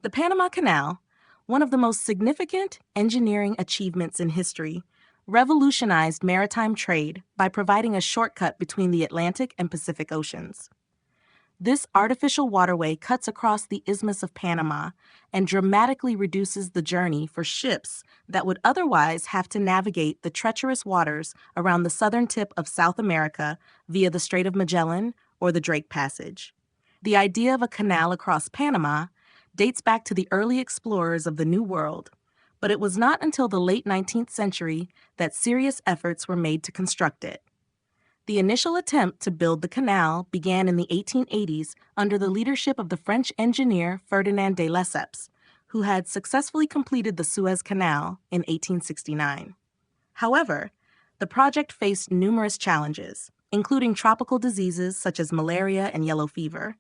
The Panama Canal, one of the most significant engineering achievements in history, revolutionized maritime trade by providing a shortcut between the Atlantic and Pacific Oceans. This artificial waterway cuts across the Isthmus of Panama and dramatically reduces the journey for ships that would otherwise have to navigate the treacherous waters around the southern tip of South America via the Strait of Magellan or the Drake Passage. The idea of a canal across Panama dates back to the early explorers of the New World, but it was not until the late 19th century that serious efforts were made to construct it. The initial attempt to build the canal began in the 1880s under the leadership of the French engineer Ferdinand de Lesseps, who had successfully completed the Suez Canal in 1869. However, the project faced numerous challenges, including tropical diseases such as malaria and yellow fever,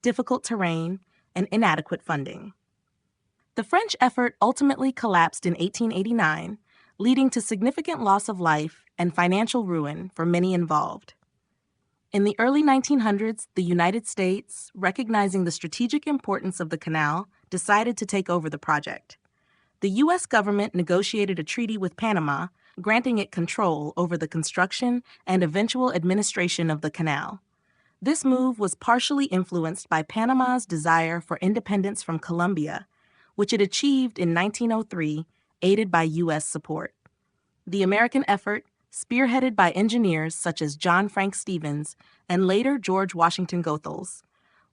difficult terrain, and inadequate funding. The French effort ultimately collapsed in 1889, leading to significant loss of life and financial ruin for many involved. In the early 1900s, the United States, recognizing the strategic importance of the canal, decided to take over the project. The U.S. government negotiated a treaty with Panama, granting it control over the construction and eventual administration of the canal. This move was partially influenced by Panama's desire for independence from Colombia, which it achieved in 1903, aided by U.S. support. The American effort, spearheaded by engineers such as John Frank Stevens and later George Washington Goethals,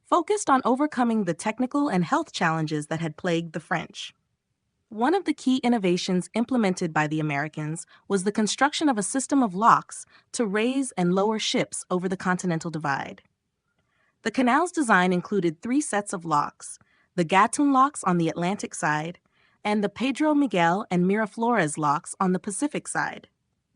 focused on overcoming the technical and health challenges that had plagued the French. One of the key innovations implemented by the Americans was the construction of a system of locks to raise and lower ships over the Continental Divide. The canal's design included 3 sets of locks: the Gatun locks on the Atlantic side, and the Pedro Miguel and Miraflores locks on the Pacific side.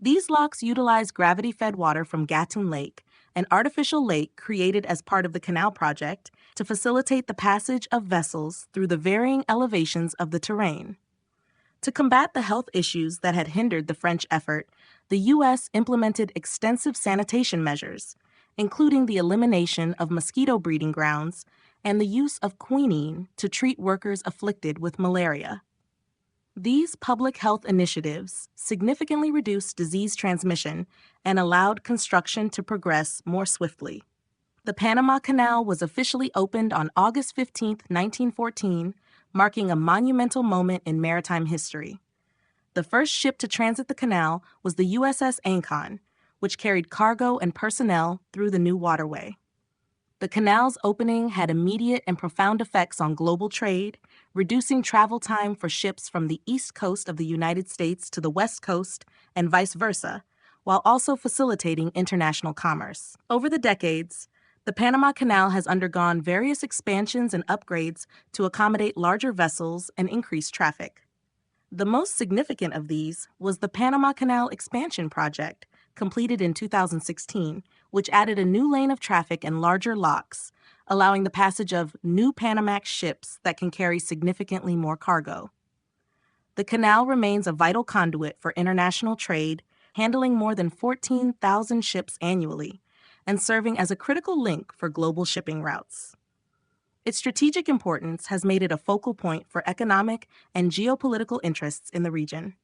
These locks utilize gravity-fed water from Gatun Lake, an artificial lake created as part of the canal project to facilitate the passage of vessels through the varying elevations of the terrain. To combat the health issues that had hindered the French effort, the U.S. implemented extensive sanitation measures, including the elimination of mosquito breeding grounds and the use of quinine to treat workers afflicted with malaria. These public health initiatives significantly reduced disease transmission and allowed construction to progress more swiftly. The Panama Canal was officially opened on August 15, 1914, marking a monumental moment in maritime history. The first ship to transit the canal was the USS Ancon, which carried cargo and personnel through the new waterway. The canal's opening had immediate and profound effects on global trade, reducing travel time for ships from the east coast of the United States to the west coast and vice versa, while also facilitating international commerce. Over the decades, the Panama Canal has undergone various expansions and upgrades to accommodate larger vessels and increase traffic. The most significant of these was the Panama Canal Expansion Project, completed in 2016, which added a new lane of traffic and larger locks, allowing the passage of new Panamax ships that can carry significantly more cargo. The canal remains a vital conduit for international trade, handling more than 14,000 ships annually, and serving as a critical link for global shipping routes. Its strategic importance has made it a focal point for economic and geopolitical interests in the region.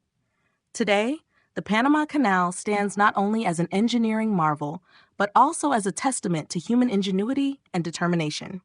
Today, the Panama Canal stands not only as an engineering marvel, but also as a testament to human ingenuity and determination.